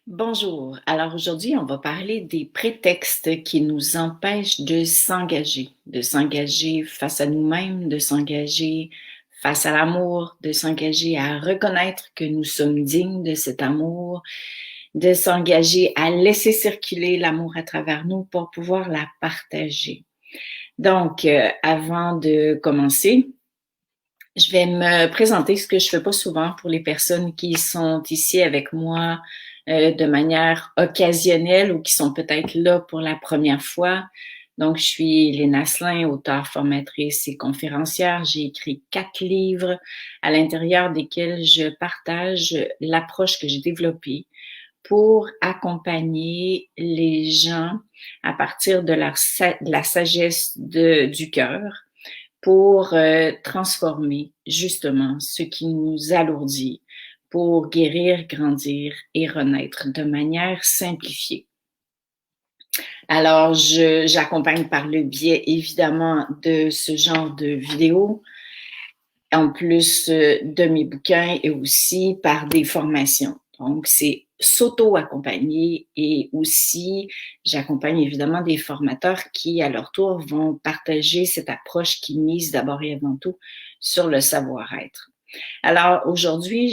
Bonjour. Alors aujourd'hui, on va parler des prétextes qui nous empêchent de s'engager face à nous-mêmes, de s'engager face à l'amour, de s'engager à reconnaître que nous sommes dignes de cet amour, de s'engager à laisser circuler l'amour à travers nous pour pouvoir la partager. Donc, avant de commencer, je vais me présenter, ce que je fais pas souvent pour les personnes qui sont ici avec moi de manière occasionnelle ou qui sont peut-être là pour la première fois. Donc, je suis Léna Asselin, auteure, formatrice et conférencière. J'ai écrit 4 livres à l'intérieur desquels je partage l'approche que j'ai développée pour accompagner les gens à partir de la sagesse du cœur pour transformer justement ce qui nous alourdit, pour guérir, grandir et renaître de manière simplifiée. Alors, j'accompagne par le biais évidemment de ce genre de vidéos, en plus de mes bouquins et aussi par des formations. Donc, c'est s'auto-accompagner et aussi, j'accompagne évidemment des formateurs qui, à leur tour, vont partager cette approche qui mise d'abord et avant tout sur le savoir-être. Alors, aujourd'hui,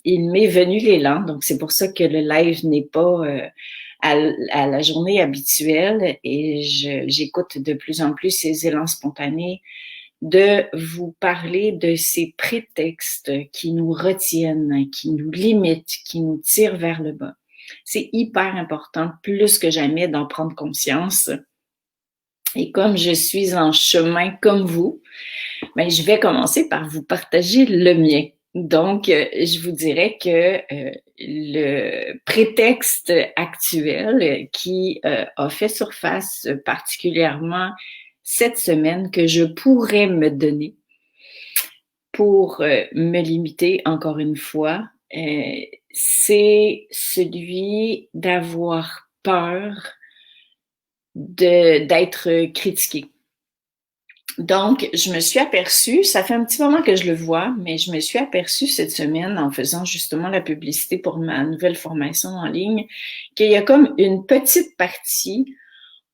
il m'est venu l'élan, donc c'est pour ça que le live n'est pas à la journée habituelle et j'écoute de plus en plus ces élans spontanés de vous parler de ces prétextes qui nous retiennent, qui nous limitent, qui nous tirent vers le bas. C'est hyper important, plus que jamais, d'en prendre conscience. Et comme je suis en chemin comme vous, ben, je vais commencer par vous partager le mien. Donc, je vous dirais que le prétexte actuel qui a fait surface particulièrement cette semaine que je pourrais me donner pour me limiter encore une fois, c'est celui d'avoir peur d'être critiquée. Donc, je me suis aperçue, ça fait un petit moment que je le vois, mais je me suis aperçue cette semaine en faisant justement la publicité pour ma nouvelle formation en ligne, qu'il y a comme une petite partie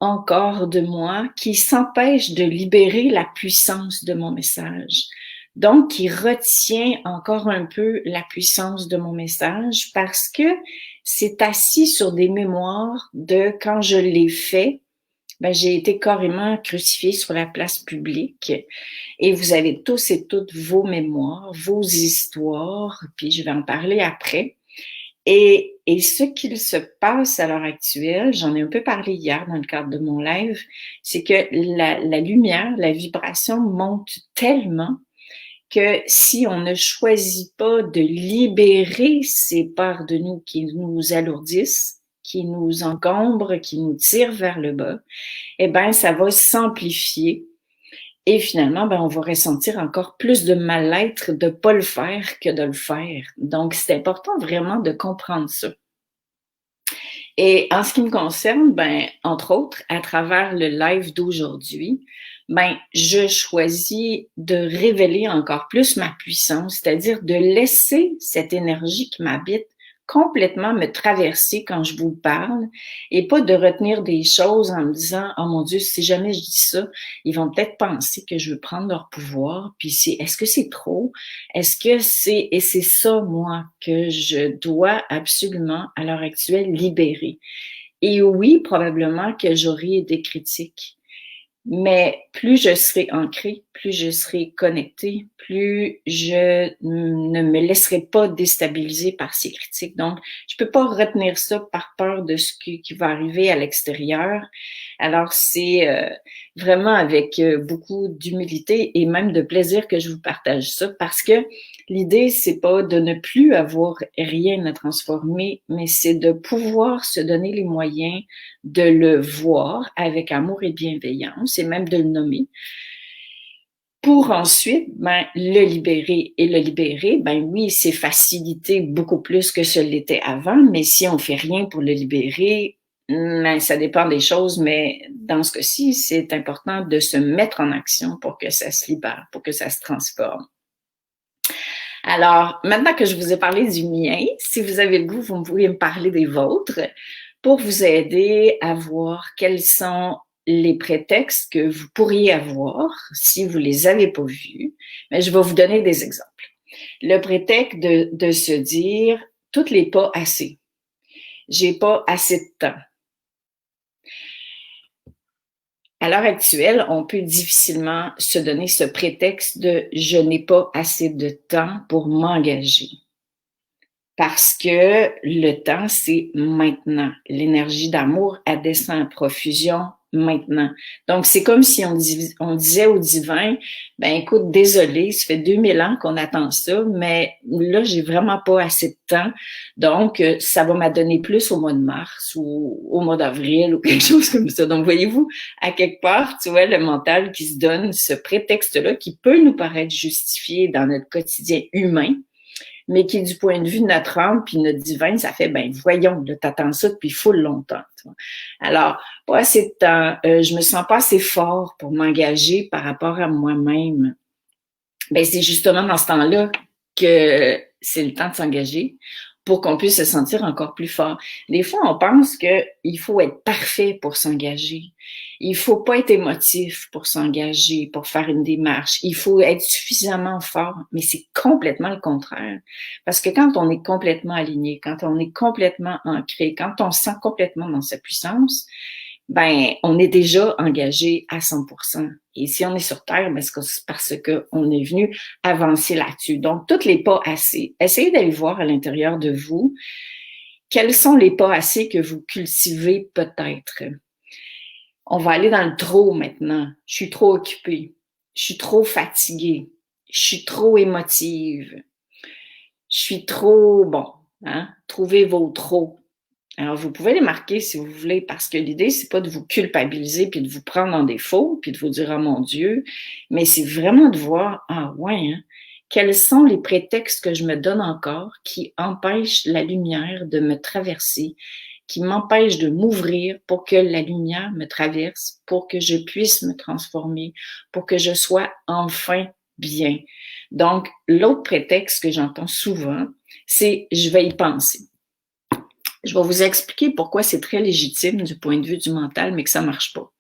encore de moi qui s'empêche de libérer la puissance de mon message. Donc, qui retient encore un peu la puissance de mon message parce que c'est assis sur des mémoires de quand je l'ai fait, ben, j'ai été carrément crucifiée sur la place publique et vous avez tous et toutes vos mémoires, vos histoires, puis je vais en parler après. Et ce qu'il se passe à l'heure actuelle, j'en ai un peu parlé hier dans le cadre de mon live, c'est que la lumière, la vibration monte tellement que si on ne choisit pas de libérer ces parts de nous qui nous alourdissent, qui nous encombrent, qui nous tirent vers le bas, eh ben, ça va s'amplifier. Et finalement, ben, on va ressentir encore plus de mal-être de pas le faire que de le faire. Donc, c'est important vraiment de comprendre ça. Et en ce qui me concerne, ben, entre autres, à travers le live d'aujourd'hui, ben, je choisis de révéler encore plus ma puissance, c'est-à-dire de laisser cette énergie qui m'habite complètement me traverser quand je vous parle et pas de retenir des choses en me disant « Oh mon Dieu, si jamais je dis ça, ils vont peut-être penser que je veux prendre leur pouvoir. » Puis est-ce que c'est trop? Est-ce que et c'est ça, moi, que je dois absolument, à l'heure actuelle, libérer. Et oui, probablement que j'aurai des critiques. Mais plus je serai ancrée, plus je serai connectée, plus je ne me laisserai pas déstabiliser par ces critiques. Donc, je peux pas retenir ça par peur de ce qui va arriver à l'extérieur. Alors, c'est vraiment avec beaucoup d'humilité et même de plaisir que je vous partage ça parce que l'idée, c'est pas de ne plus avoir rien à transformer, mais c'est de pouvoir se donner les moyens de le voir avec amour et bienveillance et même de le nommer pour ensuite ben, le libérer. Et le libérer, ben oui, c'est facilité beaucoup plus que ce l'était avant, mais si on fait rien pour le libérer, ben, ça dépend des choses, mais dans ce cas-ci, c'est important de se mettre en action pour que ça se libère, pour que ça se transforme. Alors, maintenant que je vous ai parlé du mien, si vous avez le goût, vous pourriez me parler des vôtres pour vous aider à voir quels sont les prétextes que vous pourriez avoir si vous les avez pas vus. Mais je vais vous donner des exemples. Le prétexte de se dire « toutes les pas assez ». J'ai pas assez de temps. À l'heure actuelle, on peut difficilement se donner ce prétexte de « je n'ai pas assez de temps pour m'engager ». Parce que le temps, c'est maintenant. L'énergie d'amour, elle descend en profusion maintenant. Donc, c'est comme si on disait au divin, ben écoute, désolé, ça fait 2000 ans qu'on attend ça, mais là, j'ai vraiment pas assez de temps. Donc, ça va m'adonner plus au mois de mars ou au mois d'avril ou quelque chose comme ça. Donc, voyez-vous, à quelque part, tu vois, le mental qui se donne ce prétexte-là qui peut nous paraître justifié dans notre quotidien humain, mais qui, du point de vue de notre âme puis notre divin, ça fait, ben voyons, là, t'attends ça depuis full longtemps. Tu vois. Alors, pas assez de temps, je me sens pas assez fort pour m'engager par rapport à moi-même. Ben c'est justement dans ce temps-là que c'est le temps de s'engager pour qu'on puisse se sentir encore plus fort. Des fois, on pense qu'il faut être parfait pour s'engager. Il faut pas être émotif pour s'engager, pour faire une démarche. Il faut être suffisamment fort, mais c'est complètement le contraire. Parce que quand on est complètement aligné, quand on est complètement ancré, quand on se sent complètement dans sa puissance, ben, on est déjà engagé à 100%. Et si on est sur Terre, ben, c'est parce qu'on est venu avancer là-dessus. Donc, toutes les pas assez. Essayez d'aller voir à l'intérieur de vous quels sont les pas assez que vous cultivez peut-être. On va aller dans le trop maintenant. Je suis trop occupée. Je suis trop fatiguée. Je suis trop émotive. Je suis trop, bon, hein? Trouvez vos trop. Alors, vous pouvez les marquer si vous voulez, parce que l'idée, c'est pas de vous culpabiliser puis de vous prendre en défaut puis de vous dire, oh mon Dieu, mais c'est vraiment de voir, ah ouais, hein, quels sont les prétextes que je me donne encore qui empêchent la lumière de me traverser, qui m'empêchent de m'ouvrir pour que la lumière me traverse, pour que je puisse me transformer, pour que je sois enfin bien. Donc, l'autre prétexte que j'entends souvent, c'est je vais y penser. Je vais vous expliquer pourquoi c'est très légitime du point de vue du mental, mais que ça marche pas.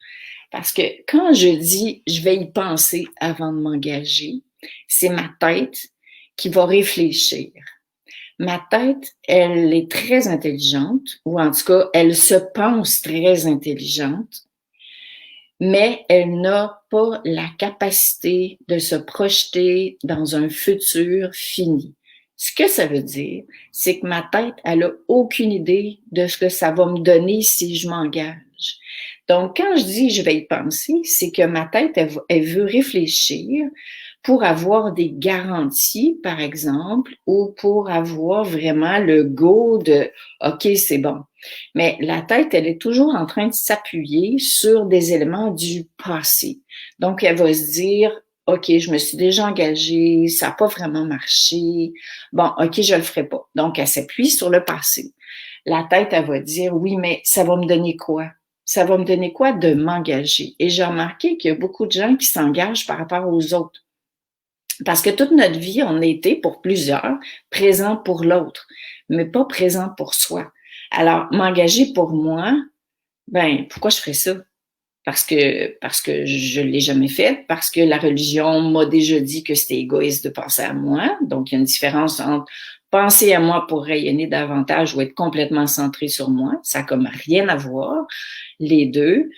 Parce que quand je dis je vais y penser avant de m'engager, c'est ma tête qui va réfléchir. Ma tête, elle est très intelligente, ou en tout cas, elle se pense très intelligente, mais elle n'a pas la capacité de se projeter dans un futur fini. Ce que ça veut dire, c'est que ma tête, elle a aucune idée de ce que ça va me donner si je m'engage. Donc, quand je dis je vais y penser, c'est que ma tête, elle veut réfléchir pour avoir des garanties, par exemple, ou pour avoir vraiment le go de OK, c'est bon. Mais la tête, elle est toujours en train de s'appuyer sur des éléments du passé. Donc, elle va se dire OK, je me suis déjà engagée, ça n'a pas vraiment marché. Bon, OK, je le ferai pas. Donc, elle s'appuie sur le passé. La tête, elle va dire oui, mais ça va me donner quoi? Ça va me donner quoi de m'engager? Et j'ai remarqué qu'il y a beaucoup de gens qui s'engagent par rapport aux autres. Parce que toute notre vie, on a été, pour plusieurs, présents pour l'autre, mais pas présents pour soi. Alors, m'engager pour moi, ben, pourquoi je ferais ça? Parce que je l'ai jamais fait, parce que la religion m'a déjà dit que c'était égoïste de penser à moi. Donc, il y a une différence entre penser à moi pour rayonner davantage ou être complètement centré sur moi. Ça n'a comme rien à voir, les deux.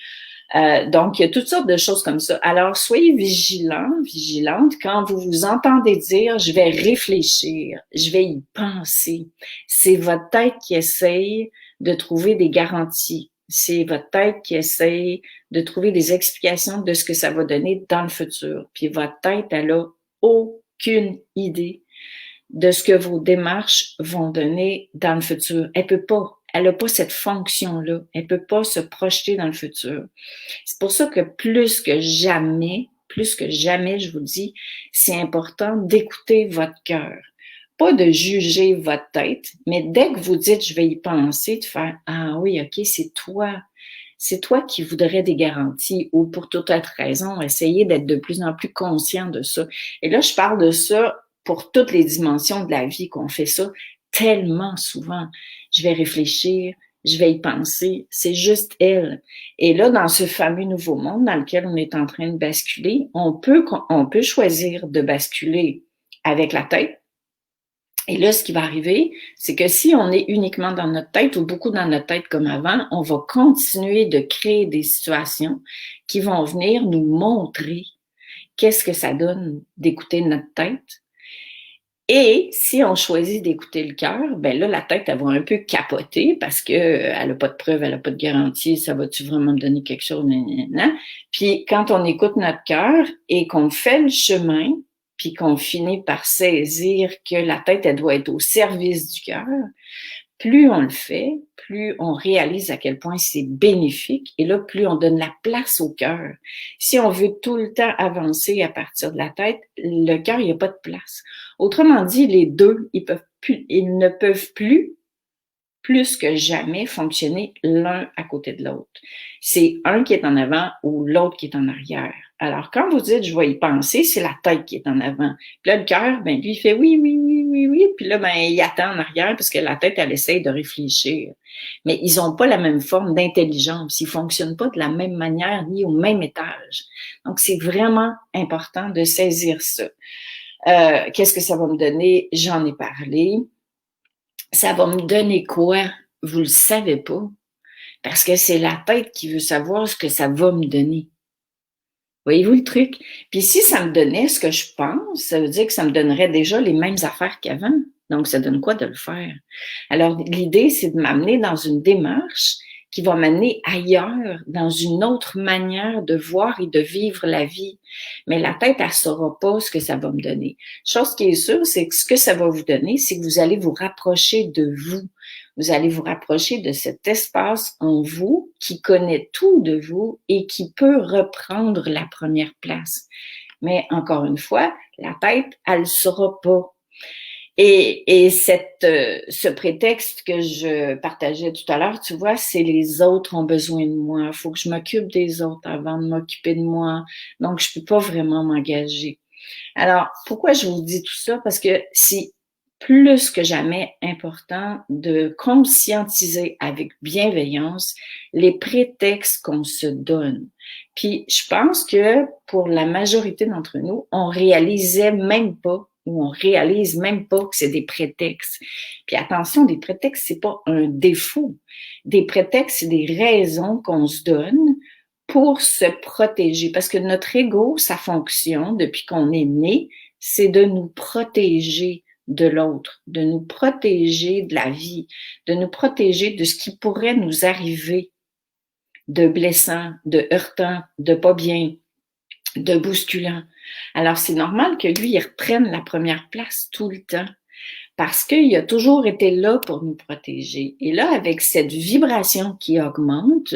Donc, il y a toutes sortes de choses comme ça. Alors, soyez vigilants, vigilantes quand vous vous entendez dire « je vais réfléchir, je vais y penser ». C'est votre tête qui essaye de trouver des garanties. C'est votre tête qui essaye de trouver des explications de ce que ça va donner dans le futur. Puis votre tête, elle a aucune idée de ce que vos démarches vont donner dans le futur. Elle peut pas. Elle n'a pas cette fonction-là. Elle peut pas se projeter dans le futur. C'est pour ça que plus que jamais, je vous dis, c'est important d'écouter votre cœur. Pas de juger votre tête, mais dès que vous dites « je vais y penser », de faire « ah oui, ok, c'est toi. C'est toi qui voudrais des garanties ou pour toute autre raison, essayer d'être de plus en plus conscient de ça. » Et là, je parle de ça pour toutes les dimensions de la vie qu'on fait ça tellement souvent. Je vais réfléchir, je vais y penser, c'est juste elle. Et là, dans ce fameux nouveau monde dans lequel on est en train de basculer, on peut choisir de basculer avec la tête. Et là, ce qui va arriver, c'est que si on est uniquement dans notre tête ou beaucoup dans notre tête comme avant, on va continuer de créer des situations qui vont venir nous montrer qu'est-ce que ça donne d'écouter notre tête. Et si on choisit d'écouter le cœur, ben là, la tête, elle va un peu capoter parce que elle n'a pas de preuve, elle n'a pas de garantie, ça va-tu vraiment me donner quelque chose? Puis quand on écoute notre cœur et qu'on fait le chemin, puis qu'on finit par saisir que la tête, elle doit être au service du cœur, plus on le fait, plus on réalise à quel point c'est bénéfique et là, plus on donne la place au cœur. Si on veut tout le temps avancer à partir de la tête, le cœur, il n'y a pas de place. Autrement dit, les deux, ils ne peuvent plus que jamais fonctionner l'un à côté de l'autre. C'est un qui est en avant ou l'autre qui est en arrière. Alors, quand vous dites « je vais y penser », c'est la tête qui est en avant. Puis là, le cœur, ben lui, il fait « oui, oui, oui, oui, oui ». Puis là, ben il attend en arrière parce que la tête, elle essaye de réfléchir. Mais ils n'ont pas la même forme d'intelligence. Ils fonctionnent pas de la même manière ni au même étage. Donc, c'est vraiment important de saisir ça. Qu'est-ce que ça va me donner? J'en ai parlé. Ça va me donner quoi? Vous le savez pas. Parce que c'est la tête qui veut savoir ce que ça va me donner. Voyez-vous le truc? Puis si ça me donnait ce que je pense, ça veut dire que ça me donnerait déjà les mêmes affaires qu'avant. Donc, ça donne quoi de le faire? Alors, l'idée, c'est de m'amener dans une démarche qui va m'amener ailleurs, dans une autre manière de voir et de vivre la vie. Mais la tête, elle ne saura pas ce que ça va me donner. Chose qui est sûre, c'est que ce que ça va vous donner, c'est que vous allez vous rapprocher de vous. Vous allez vous rapprocher de cet espace en vous qui connaît tout de vous et qui peut reprendre la première place. Mais encore une fois, la tête, elle ne saura pas. Et ce prétexte que je partageais tout à l'heure, tu vois, c'est les autres ont besoin de moi. Il faut que je m'occupe des autres avant de m'occuper de moi. Donc, je peux pas vraiment m'engager. Alors, pourquoi je vous dis tout ça? Parce que c'est plus que jamais important de conscientiser avec bienveillance les prétextes qu'on se donne. Puis, je pense que pour la majorité d'entre nous, on réalisait même pas ou on réalise même pas que c'est des prétextes. Puis attention, des prétextes, c'est pas un défaut. Des prétextes, c'est des raisons qu'on se donne pour se protéger. Parce que notre ego, sa fonction, depuis qu'on est né, c'est de nous protéger de l'autre, de nous protéger de la vie, de nous protéger de ce qui pourrait nous arriver de blessant, de heurtant, de pas bien, de bousculant. Alors, c'est normal que lui, il reprenne la première place tout le temps parce qu'il a toujours été là pour nous protéger. Et là, avec cette vibration qui augmente,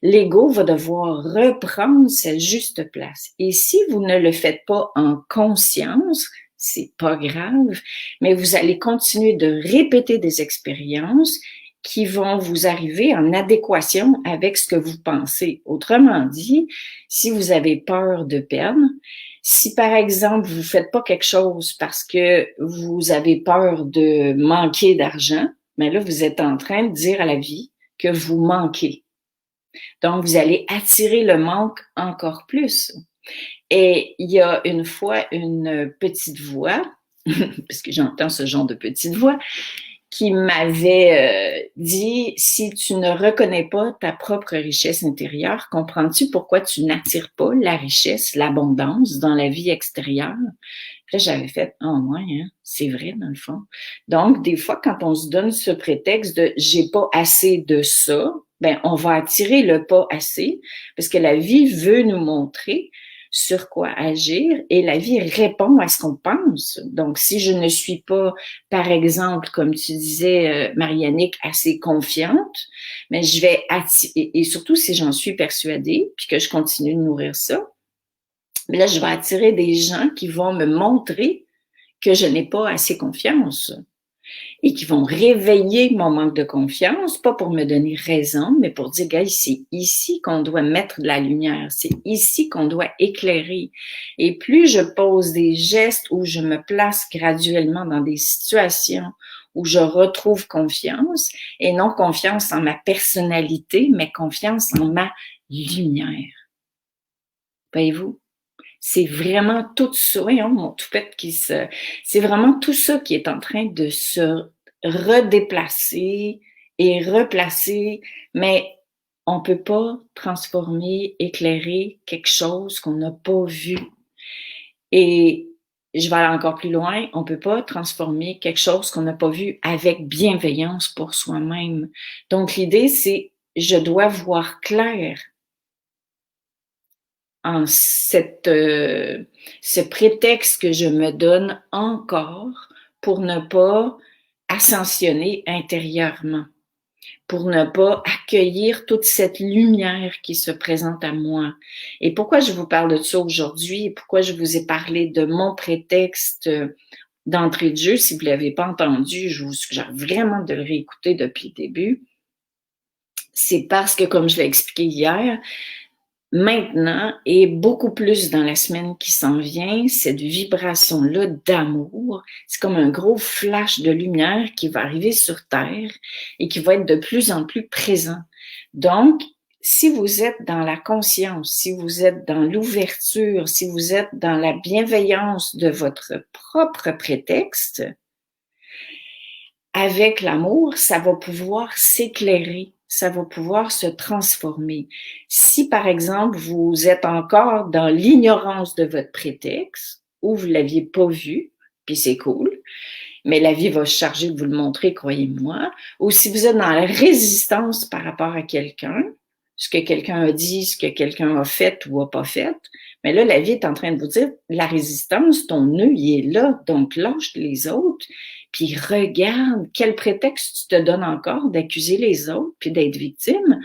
l'ego va devoir reprendre sa juste place. Et si vous ne le faites pas en conscience, c'est pas grave, mais vous allez continuer de répéter des expériences qui vont vous arriver en adéquation avec ce que vous pensez. Autrement dit, si vous avez peur de perdre, si par exemple vous faites pas quelque chose parce que vous avez peur de manquer d'argent, mais là vous êtes en train de dire à la vie que vous manquez. Donc vous allez attirer le manque encore plus. Et il y a une fois une petite voix, parce que j'entends ce genre de petite voix, qui m'avait dit « Si tu ne reconnais pas ta propre richesse intérieure, comprends-tu pourquoi tu n'attires pas la richesse, l'abondance dans la vie extérieure? » Puis là, j'avais fait « Oh ouais, hein, c'est vrai dans le fond. » Donc, des fois, quand on se donne ce prétexte de « J'ai pas assez de ça », ben on va attirer le pas assez parce que la vie veut nous montrer sur quoi agir et la vie répond à ce qu'on pense. Donc, si je ne suis pas, par exemple, comme tu disais, Marie-Annick, assez confiante, mais je vais attirer, et surtout si j'en suis persuadée, puis que je continue de nourrir ça, mais là, je vais attirer des gens qui vont me montrer que je n'ai pas assez confiance. et qui vont réveiller mon manque de confiance, pas pour me donner raison, mais pour dire, gars, c'est ici qu'on doit mettre de la lumière, c'est ici qu'on doit éclairer. Et plus je pose des gestes où je me place graduellement dans des situations où je retrouve confiance, et non confiance en ma personnalité, mais confiance en ma lumière. Voyez-vous? C'est vraiment tout ça, voyons, mon toupette c'est vraiment tout ça qui est en train de se redéplacer et replacer, mais on peut pas transformer, éclairer quelque chose qu'on n'a pas vu. Et je vais aller encore plus loin, on peut pas transformer quelque chose qu'on n'a pas vu avec bienveillance pour soi-même. Donc l'idée, c'est je dois voir clair en ce prétexte que je me donne encore pour ne pas ascensionner intérieurement, pour ne pas accueillir toute cette lumière qui se présente à moi. Et pourquoi je vous parle de ça aujourd'hui et pourquoi je vous ai parlé de mon prétexte d'entrée de jeu, si vous ne l'avez pas entendu, je vous suggère vraiment de le réécouter depuis le début. C'est parce que, comme je l'ai expliqué hier, maintenant, et beaucoup plus dans la semaine qui s'en vient, cette vibration-là d'amour, c'est comme un gros flash de lumière qui va arriver sur Terre et qui va être de plus en plus présent. Donc, si vous êtes dans la conscience, si vous êtes dans l'ouverture, si vous êtes dans la bienveillance de votre propre prétexte, avec l'amour, ça va pouvoir s'éclairer, ça va pouvoir se transformer. Si, par exemple, vous êtes encore dans l'ignorance de votre prétexte, ou vous l'aviez pas vu, puis c'est cool, mais la vie va se charger de vous le montrer, croyez-moi, ou si vous êtes dans la résistance par rapport à quelqu'un, ce que quelqu'un a dit, ce que quelqu'un a fait ou a pas fait, mais là, la vie est en train de vous dire, la résistance, ton nœud, il est là, donc lâche les autres, puis regarde quel prétexte tu te donnes encore d'accuser les autres, puis d'être victime,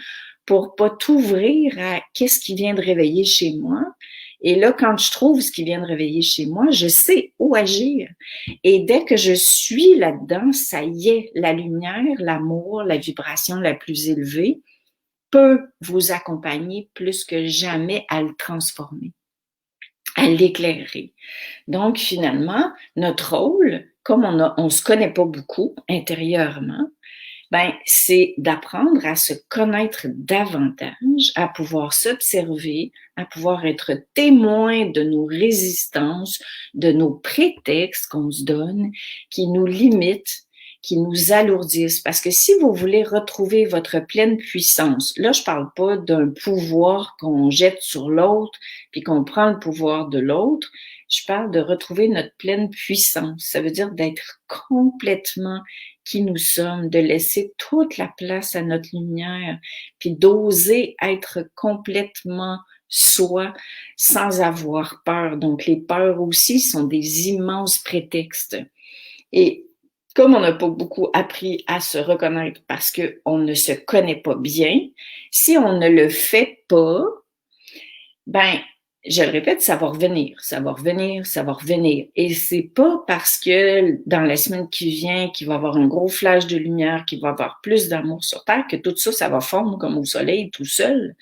pour pas t'ouvrir à qu'est-ce qui vient de réveiller chez moi. Et là, quand je trouve ce qui vient de réveiller chez moi, je sais où agir. Et dès que je suis là-dedans, ça y est, la lumière, l'amour, la vibration la plus élevée peut vous accompagner plus que jamais à le transformer, à l'éclairer. Donc, finalement, notre rôle, comme on se connaît pas beaucoup intérieurement, ben, c'est d'apprendre à se connaître davantage, à pouvoir s'observer, à pouvoir être témoin de nos résistances, de nos prétextes qu'on se donne, qui nous limitent, qui nous alourdissent. Parce que si vous voulez retrouver votre pleine puissance, là, je parle pas d'un pouvoir qu'on jette sur l'autre, puis qu'on prend le pouvoir de l'autre. Je parle de retrouver notre pleine puissance. Ça veut dire d'être complètement qui nous sommes, de laisser toute la place à notre lumière, puis d'oser être complètement soi sans avoir peur. Donc, les peurs aussi sont des immenses prétextes. Et comme on n'a pas beaucoup appris à se reconnaître parce qu'on ne se connaît pas bien, si on ne le fait pas, ben, je le répète, ça va revenir, ça va revenir, ça va revenir. Et c'est pas parce que dans la semaine qui vient, qu'il va y avoir un gros flash de lumière, qu'il va y avoir plus d'amour sur Terre, que tout ça, ça va fondre comme au soleil tout seul.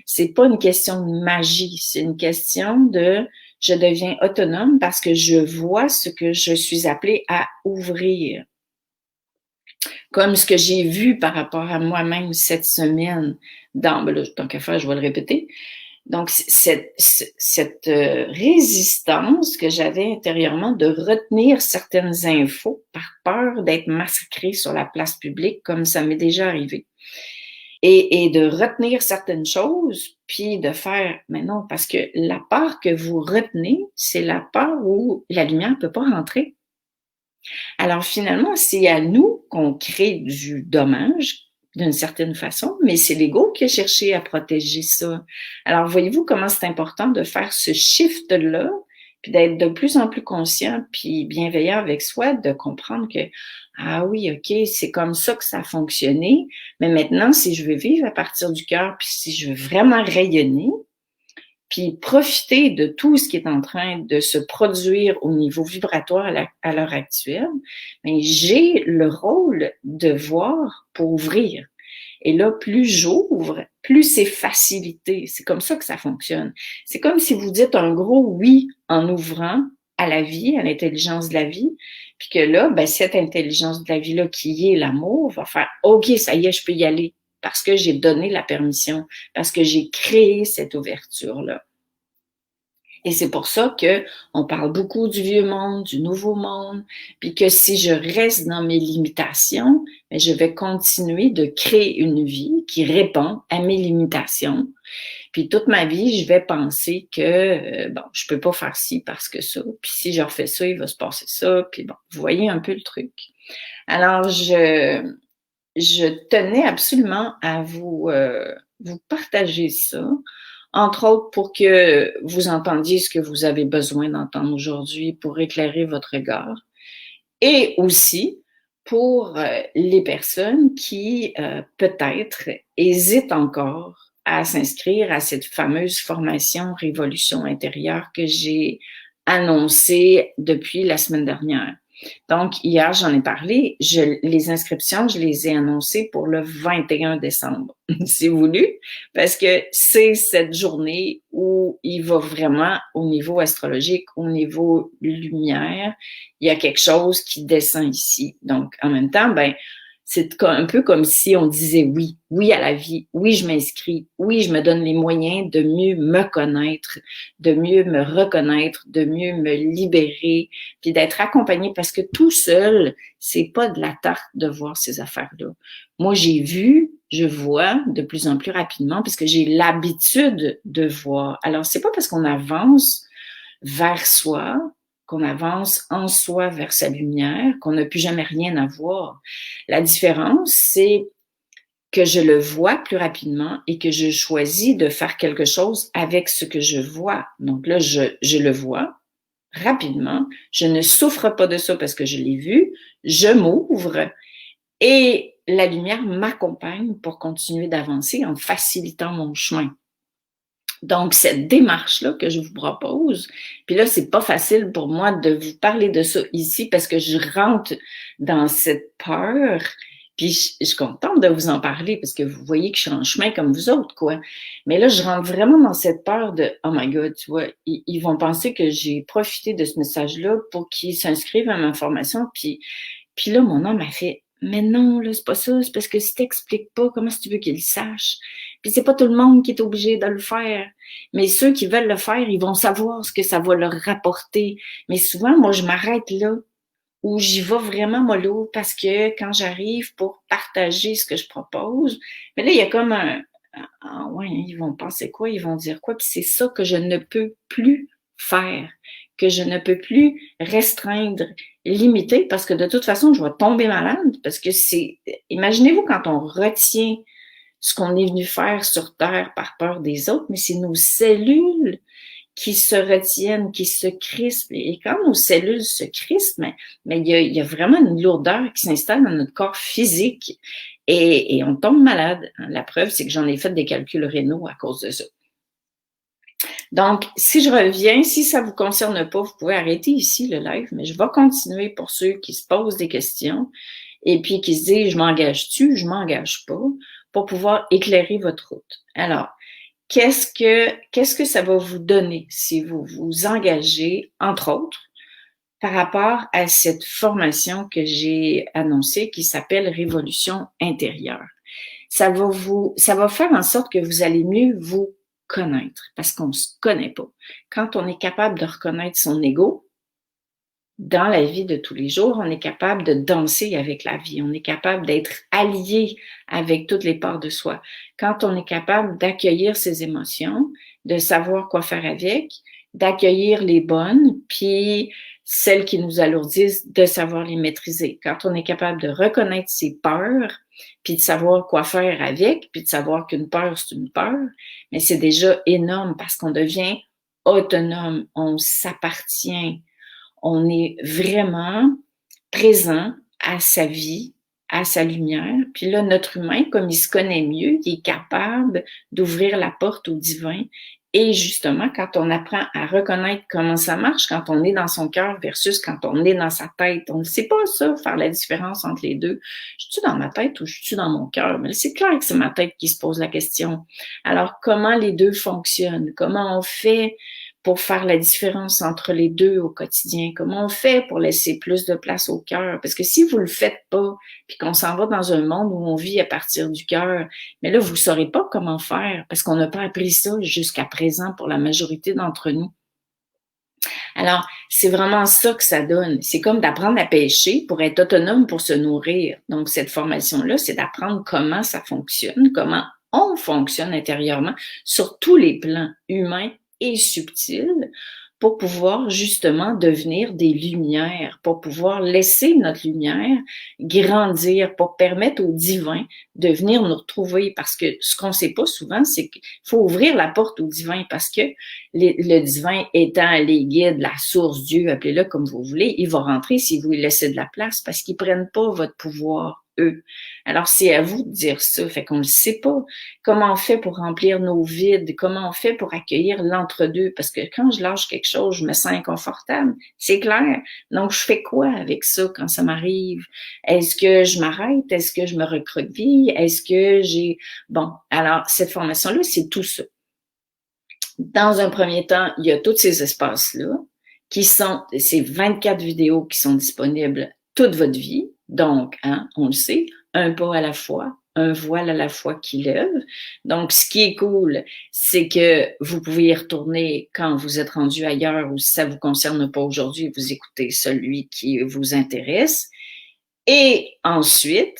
C'est pas une question de magie, c'est une question de je deviens autonome parce que je vois ce que je suis appelée à ouvrir. Comme ce que j'ai vu par rapport à moi-même cette semaine, tant qu'à faire, je vais le répéter. Donc, cette résistance que j'avais intérieurement de retenir certaines infos par peur d'être massacrée sur la place publique, comme ça m'est déjà arrivé. Et de retenir certaines choses, puis de faire, mais non, parce que la part que vous retenez, c'est la part où la lumière ne peut pas rentrer. Alors finalement, c'est à nous qu'on crée du dommage d'une certaine façon, mais c'est l'ego qui a cherché à protéger ça. Alors voyez-vous comment c'est important de faire ce shift-là, puis d'être de plus en plus conscient, puis bienveillant avec soi, de comprendre que, ah oui, ok, c'est comme ça que ça a fonctionné, mais maintenant, si je veux vivre à partir du cœur, puis si je veux vraiment rayonner, puis profiter de tout ce qui est en train de se produire au niveau vibratoire à l'heure actuelle, mais j'ai le rôle de voir pour ouvrir. Et là, plus j'ouvre, plus c'est facilité. C'est comme ça que ça fonctionne. C'est comme si vous dites un gros oui en ouvrant à la vie, à l'intelligence de la vie, puis que là, ben, cette intelligence de la vie-là qui est l'amour va faire « OK, ça y est, je peux y aller » parce que j'ai donné la permission, parce que j'ai créé cette ouverture-là. Et c'est pour ça que on parle beaucoup du vieux monde, du nouveau monde, puis que si je reste dans mes limitations, mais je vais continuer de créer une vie qui répond à mes limitations. Puis toute ma vie, je vais penser que bon, je peux pas faire ci parce que ça, puis si je refais ça, il va se passer ça, puis bon, vous voyez un peu le truc. Alors je tenais absolument à vous partager ça, entre autres pour que vous entendiez ce que vous avez besoin d'entendre aujourd'hui pour éclairer votre regard, et aussi pour les personnes qui peut-être hésitent encore à s'inscrire à cette fameuse formation Révolution intérieure que j'ai annoncée depuis la semaine dernière. Donc, hier, j'en ai parlé. Les inscriptions, je les ai annoncées pour le 21 décembre. C'est voulu parce que c'est cette journée où il va vraiment, au niveau astrologique, au niveau lumière, il y a quelque chose qui descend ici. Donc, en même temps, ben, c'est un peu comme si on disait oui, oui à la vie, oui, je m'inscris, oui, je me donne les moyens de mieux me connaître, de mieux me reconnaître, de mieux me libérer, puis d'être accompagnée parce que tout seul, c'est pas de la tarte de voir ces affaires-là. Moi, j'ai vu, je vois de plus en plus rapidement parce que j'ai l'habitude de voir. Alors, c'est pas parce qu'on avance vers soi, qu'on avance en soi vers sa lumière, qu'on n'a plus jamais rien à voir. La différence, c'est que je le vois plus rapidement et que je choisis de faire quelque chose avec ce que je vois. Donc là, je le vois rapidement. Je ne souffre pas de ça parce que je l'ai vu. Je m'ouvre et la lumière m'accompagne pour continuer d'avancer en facilitant mon chemin. Donc, cette démarche-là que je vous propose, puis là, c'est pas facile pour moi de vous parler de ça ici parce que je rentre dans cette peur, puis je suis contente de vous en parler parce que vous voyez que je suis en chemin comme vous autres, quoi. Mais là, je rentre vraiment dans cette peur de « Oh my God », tu vois, ils vont penser que j'ai profité de ce message-là pour qu'ils s'inscrivent à ma formation, puis là, mon âme m'a fait « Mais non, là, c'est pas ça, c'est parce que si t'expliques pas, comment est-ce que tu veux qu'ils le sachent? Puis c'est pas tout le monde qui est obligé de le faire. Mais ceux qui veulent le faire, ils vont savoir ce que ça va leur rapporter. Mais souvent, moi, je m'arrête là, où j'y vais vraiment mollo, parce que quand j'arrive pour partager ce que je propose, mais là, il y a comme ouais, ils vont penser quoi? Ils vont dire quoi? Puis c'est ça que je ne peux plus faire, que je ne peux plus restreindre, limiter, parce que de toute façon, je vais tomber malade, parce que imaginez-vous quand on retient ce qu'on est venu faire sur Terre par peur des autres, mais c'est nos cellules qui se retiennent, qui se crispent. Et quand nos cellules se crispent, mais il y a vraiment une lourdeur qui s'installe dans notre corps physique et on tombe malade. La preuve, c'est que j'en ai fait des calculs rénaux à cause de ça. Donc, si je reviens, si ça vous concerne pas, vous pouvez arrêter ici le live, mais je vais continuer pour ceux qui se posent des questions et puis qui se disent, je m'engage-tu, je m'engage pas, pour pouvoir éclairer votre route. Alors, qu'est-ce que ça va vous donner si vous vous engagez, entre autres, par rapport à cette formation que j'ai annoncée qui s'appelle Révolution intérieure? Ça va faire en sorte que vous allez mieux vous connaître parce qu'on se connaît pas. Quand on est capable de reconnaître son ego, dans la vie de tous les jours, on est capable de danser avec la vie, on est capable d'être allié avec toutes les parts de soi. Quand on est capable d'accueillir ses émotions, de savoir quoi faire avec, d'accueillir les bonnes, puis celles qui nous alourdissent, de savoir les maîtriser. Quand on est capable de reconnaître ses peurs, puis de savoir quoi faire avec, puis de savoir qu'une peur, c'est une peur, mais c'est déjà énorme parce qu'on devient autonome, on s'appartient. On est vraiment présent à sa vie, à sa lumière. Puis là, notre humain, comme il se connaît mieux, il est capable d'ouvrir la porte au divin Et justement, quand on apprend à reconnaître comment ça marche, quand on est dans son cœur versus quand on est dans sa tête, on ne sait pas ça, faire la différence entre les deux. Je suis dans ma tête ou je suis dans mon cœur? Mais c'est clair que c'est ma tête qui se pose la question. Alors, comment les deux fonctionnent? Comment on fait pour faire la différence entre les deux au quotidien? Comment on fait pour laisser plus de place au cœur? Parce que si vous le faites pas, puis qu'on s'en va dans un monde où on vit à partir du cœur, mais là, vous saurez pas comment faire parce qu'on n'a pas appris ça jusqu'à présent pour la majorité d'entre nous. Alors, c'est vraiment ça que ça donne. C'est comme d'apprendre à pêcher pour être autonome pour se nourrir. Donc, cette formation-là, c'est d'apprendre comment ça fonctionne, comment on fonctionne intérieurement sur tous les plans humains et subtils pour pouvoir justement devenir des lumières, pour pouvoir laisser notre lumière grandir, pour permettre au divin de venir nous retrouver. Parce que ce qu'on ne sait pas souvent, c'est qu'il faut ouvrir la porte au divin parce que le divin étant les guides, la source, Dieu, appelez-le comme vous voulez, il va rentrer si vous lui laissez de la place parce qu'ils prennent pas votre pouvoir, eux. Alors, c'est à vous de dire ça. Fait qu'on ne sait pas comment on fait pour remplir nos vides, comment on fait pour accueillir l'entre-deux. Parce que quand je lâche quelque chose, je me sens inconfortable. C'est clair. Donc, je fais quoi avec ça quand ça m'arrive? Est-ce que je m'arrête? Est-ce que je me recroqueville? Est-ce que j'ai... Bon, alors, cette formation-là, c'est tout ça. Dans un premier temps, il y a tous ces espaces-là qui sont, ces 24 vidéos qui sont disponibles toute votre vie. Donc, on le sait, un pas à la fois, un voile à la fois qui lève. Donc, ce qui est cool, c'est que vous pouvez y retourner quand vous êtes rendu ailleurs ou si ça vous concerne pas aujourd'hui, vous écoutez celui qui vous intéresse. Et ensuite,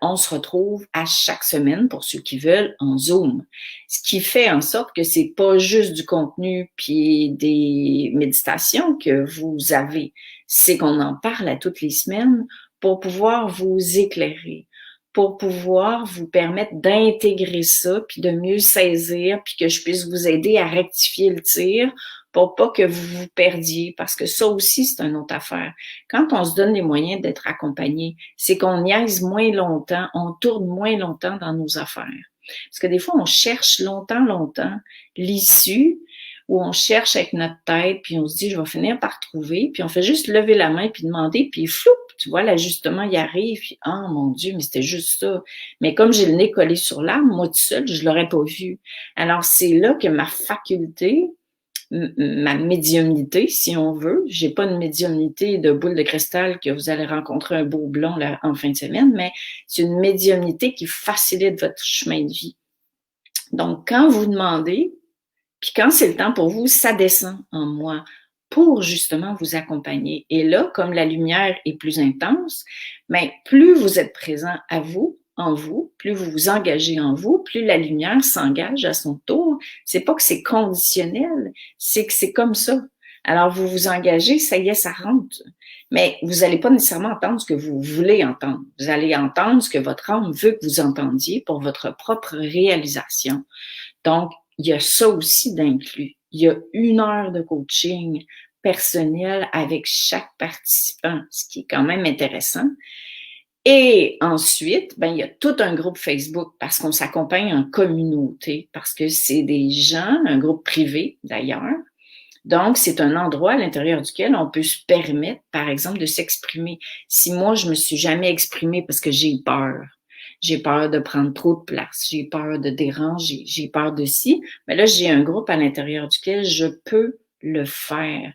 on se retrouve à chaque semaine pour ceux qui veulent en Zoom. Ce qui fait en sorte que c'est pas juste du contenu puis des méditations que vous avez, c'est qu'on en parle à toutes les semaines pour pouvoir vous éclairer, pour pouvoir vous permettre d'intégrer ça puis de mieux saisir puis que je puisse vous aider à rectifier le tir pour pas que vous vous perdiez, parce que ça aussi, c'est une autre affaire. Quand on se donne les moyens d'être accompagné, c'est qu'on niaise moins longtemps, on tourne moins longtemps dans nos affaires. Parce que des fois, on cherche longtemps l'issue, où on cherche avec notre tête, puis on se dit, je vais finir par trouver, puis on fait juste lever la main, puis demander, puis floup, tu vois, l'ajustement y arrive, puis ah, mon Dieu, mais c'était juste ça. Mais comme j'ai le nez collé sur l'arme, moi tout seul, je l'aurais pas vu. Alors, c'est là que ma faculté, ma médiumnité, si on veut. J'ai pas une médiumnité de boule de cristal que vous allez rencontrer un beau blond là, en fin de semaine, mais c'est une médiumnité qui facilite votre chemin de vie. Donc, quand vous demandez, puis quand c'est le temps pour vous, ça descend en moi pour justement vous accompagner. Et là, comme la lumière est plus intense, mais plus vous êtes présent à vous, en vous, plus vous vous engagez en vous, plus la lumière s'engage à son tour. C'est pas que c'est conditionnel, c'est que c'est comme ça. Alors, vous vous engagez, ça y est, ça rentre. Mais vous n'allez pas nécessairement entendre ce que vous voulez entendre. Vous allez entendre ce que votre âme veut que vous entendiez pour votre propre réalisation. Donc, il y a ça aussi d'inclus. Il y a 1 heure de coaching personnel avec chaque participant, ce qui est quand même intéressant. Et ensuite, il y a tout un groupe Facebook parce qu'on s'accompagne en communauté, parce que c'est des gens, un groupe privé d'ailleurs. Donc, c'est un endroit à l'intérieur duquel on peut se permettre, par exemple, de s'exprimer. Si moi, je me suis jamais exprimée parce que j'ai peur de prendre trop de place, j'ai peur de déranger, j'ai peur de ci, mais là, j'ai un groupe à l'intérieur duquel je peux le faire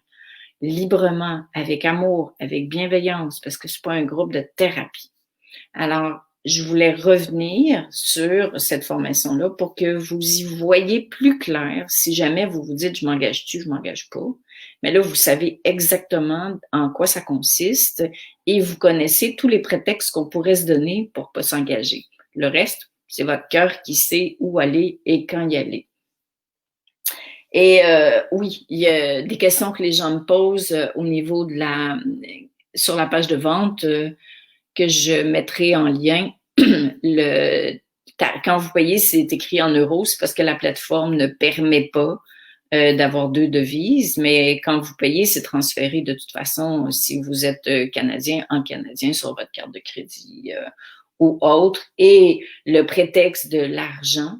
librement, avec amour, avec bienveillance, parce que c'est pas un groupe de thérapie. Alors, je voulais revenir sur cette formation-là pour que vous y voyez plus clair. Si jamais vous vous dites, je m'engage-tu, je m'engage pas. Mais là, vous savez exactement en quoi ça consiste et vous connaissez tous les prétextes qu'on pourrait se donner pour pas s'engager. Le reste, c'est votre cœur qui sait où aller et quand y aller. Et oui, il y a des questions que les gens me posent au niveau de sur la page de vente que je mettrai en lien. Quand vous payez, c'est écrit en euros, c'est parce que la plateforme ne permet pas d'avoir 2 devises, mais quand vous payez, c'est transféré de toute façon si vous êtes canadien en canadien sur votre carte de crédit ou autre. Et le prétexte de l'argent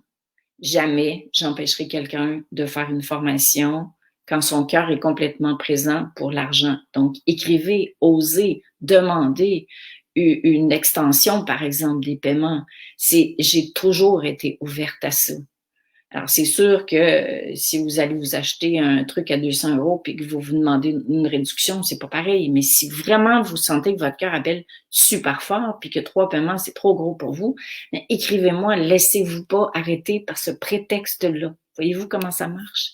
jamais j'empêcherai quelqu'un de faire une formation quand son cœur est complètement présent pour l'argent. Donc, écrivez, osez, demandez une extension, par exemple, des paiements. J'ai toujours été ouverte à ça. Alors, c'est sûr que si vous allez vous acheter un truc à 200 € puis que vous vous demandez une réduction, c'est pas pareil. Mais si vraiment vous sentez que votre cœur appelle super fort puis que 3 paiements, c'est trop gros pour vous, écrivez-moi, laissez-vous pas arrêter par ce prétexte-là. Voyez-vous comment ça marche?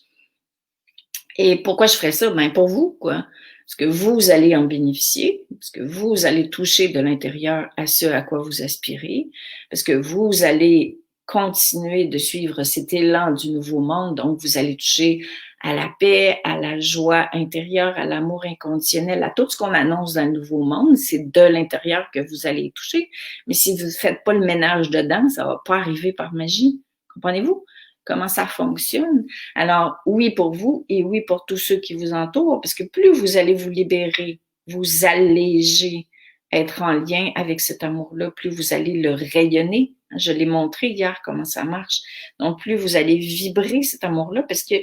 Et pourquoi je ferais ça? Ben, pour vous, quoi. Parce que vous allez en bénéficier, parce que vous allez toucher de l'intérieur à ce à quoi vous aspirez, parce que vous allez continuer de suivre cet élan du nouveau monde, donc vous allez toucher à la paix, à la joie intérieure, à l'amour inconditionnel, à tout ce qu'on annonce dans le nouveau monde, c'est de l'intérieur que vous allez toucher. Mais si vous ne faites pas le ménage dedans, ça va pas arriver par magie. Comprenez-vous comment ça fonctionne? Alors, oui pour vous et oui pour tous ceux qui vous entourent, parce que plus vous allez vous libérer, vous alléger, être en lien avec cet amour-là, plus vous allez le rayonner. Je l'ai montré hier comment ça marche. Donc, plus vous allez vibrer cet amour-là, parce que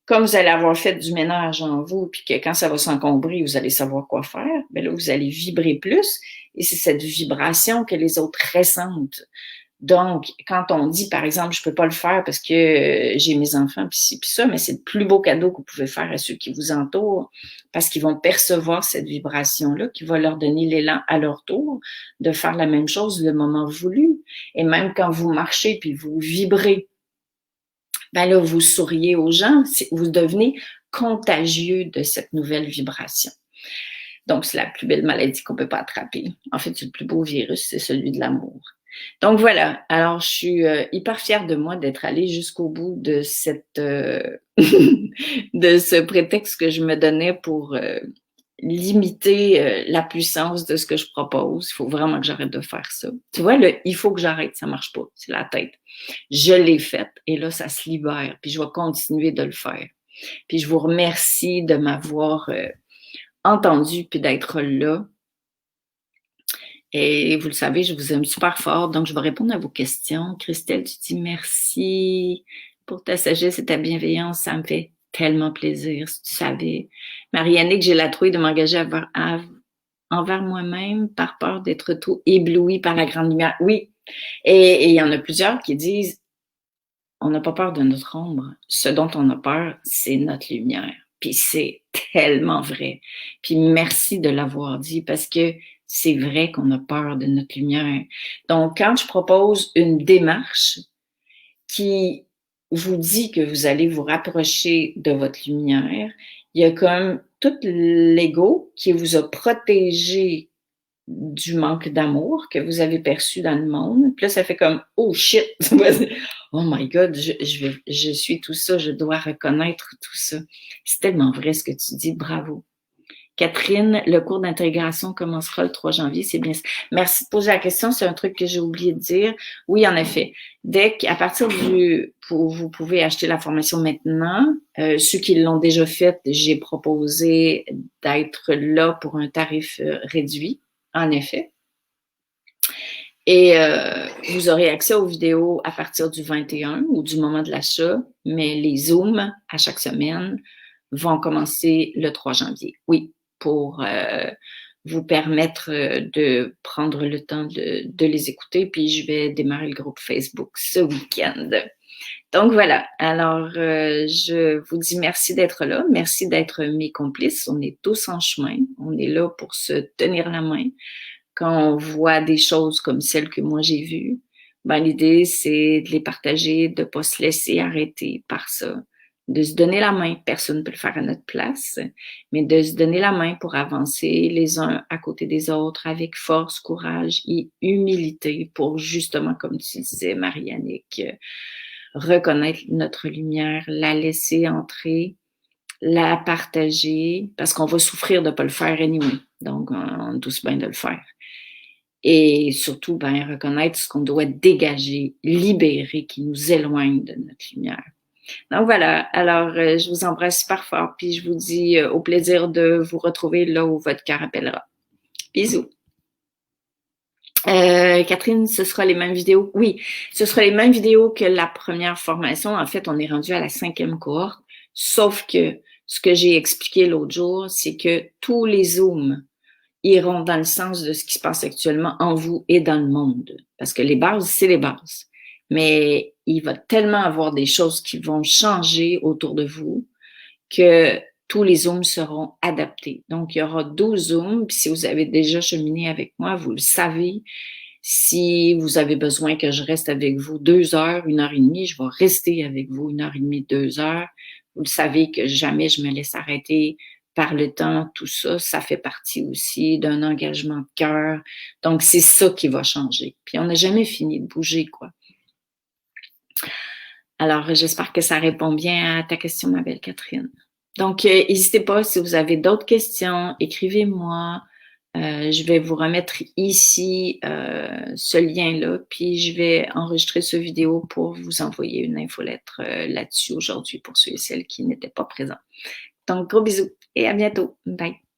comme vous allez avoir fait du ménage en vous, puis que quand ça va s'encombrer, vous allez savoir quoi faire, bien là, vous allez vibrer plus, et c'est cette vibration que les autres ressentent. Donc, quand on dit, par exemple, je peux pas le faire parce que j'ai mes enfants, puis ci, puis ça, mais c'est le plus beau cadeau que vous pouvez faire à ceux qui vous entourent, parce qu'ils vont percevoir cette vibration-là, qui va leur donner l'élan à leur tour de faire la même chose le moment voulu. Et même quand vous marchez puis vous vibrez, ben là, vous souriez aux gens, vous devenez contagieux de cette nouvelle vibration. Donc, c'est la plus belle maladie qu'on peut pas attraper. En fait, c'est le plus beau virus, c'est celui de l'amour. Donc voilà, alors je suis hyper fière de moi d'être allée jusqu'au bout de de ce prétexte que je me donnais pour limiter la puissance de ce que je propose. Il faut vraiment que j'arrête de faire ça. Tu vois, il faut que j'arrête, ça marche pas, c'est la tête. Je l'ai faite et là, ça se libère, puis je vais continuer de le faire. Puis je vous remercie de m'avoir entendu puis d'être là. Et vous le savez, je vous aime super fort, donc je vais répondre à vos questions. Christelle, tu dis merci pour ta sagesse et ta bienveillance, ça me fait tellement plaisir, si tu savais. Marie-Annick, j'ai la trouille de m'engager envers moi-même par peur d'être trop éblouie par la grande lumière. Oui, et il y en a plusieurs qui disent, on n'a pas peur de notre ombre, ce dont on a peur, c'est notre lumière. Puis c'est tellement vrai. Puis merci de l'avoir dit parce que c'est vrai qu'on a peur de notre lumière. Donc, quand je propose une démarche qui vous dit que vous allez vous rapprocher de votre lumière, il y a comme tout l'ego qui vous a protégé du manque d'amour que vous avez perçu dans le monde. Puis là, ça fait comme « Oh shit! » Oh my God, je suis tout ça, je dois reconnaître tout ça. C'est tellement vrai ce que tu dis, bravo. Catherine, le cours d'intégration commencera le 3 janvier, c'est bien ça. Merci de poser la question, c'est un truc que j'ai oublié de dire. Oui, en effet. À partir vous pouvez acheter la formation maintenant. Ceux qui l'ont déjà faite, j'ai proposé d'être là pour un tarif réduit, en effet. Et vous aurez accès aux vidéos à partir du 21 ou du moment de l'achat, mais les Zooms à chaque semaine vont commencer le 3 janvier. Oui, pour vous permettre de prendre le temps de les écouter. Puis je vais démarrer le groupe Facebook ce week-end. Donc voilà, alors je vous dis merci d'être là, merci d'être mes complices. On est tous en chemin, on est là pour se tenir la main. Quand on voit des choses comme celles que moi j'ai vues, ben l'idée c'est de les partager, de pas se laisser arrêter par ça, de se donner la main. Personne ne peut le faire à notre place, mais de se donner la main pour avancer les uns à côté des autres avec force, courage et humilité pour justement, comme tu disais, Marie-Annick, reconnaître notre lumière, la laisser entrer, la partager, parce qu'on va souffrir de ne pas le faire anyway. Donc, on douce bien de le faire. Et surtout, ben, reconnaître ce qu'on doit dégager, libérer, qui nous éloigne de notre lumière. Donc voilà, alors je vous embrasse super fort, puis je vous dis au plaisir de vous retrouver là où votre cœur appellera. Bisous! Catherine, ce sera les mêmes vidéos. Oui, ce sera les mêmes vidéos que la première formation. En fait, on est rendu à la 5e cohorte. Sauf que ce que j'ai expliqué l'autre jour, c'est que tous les Zooms iront dans le sens de ce qui se passe actuellement en vous et dans le monde. Parce que les bases, c'est les bases. Mais il va tellement avoir des choses qui vont changer autour de vous que tous les Zooms seront adaptés. Donc, il y aura 12 Zooms. Puis si vous avez déjà cheminé avec moi, vous le savez. Si vous avez besoin que je reste avec vous 2 heures, 1 heure et demie, je vais rester avec vous 1 heure et demie, 2 heures. Vous le savez que jamais je me laisse arrêter par le temps, tout ça, ça fait partie aussi d'un engagement de cœur. Donc, c'est ça qui va changer. Puis, on n'a jamais fini de bouger, quoi. Alors, j'espère que ça répond bien à ta question, ma belle Catherine. Donc, n'hésitez pas, si vous avez d'autres questions, écrivez-moi. Je vais vous remettre ici ce lien-là, puis je vais enregistrer ce vidéo pour vous envoyer une infolettre là-dessus aujourd'hui pour ceux et celles qui n'étaient pas présents. Donc, gros bisous et à bientôt. Bye!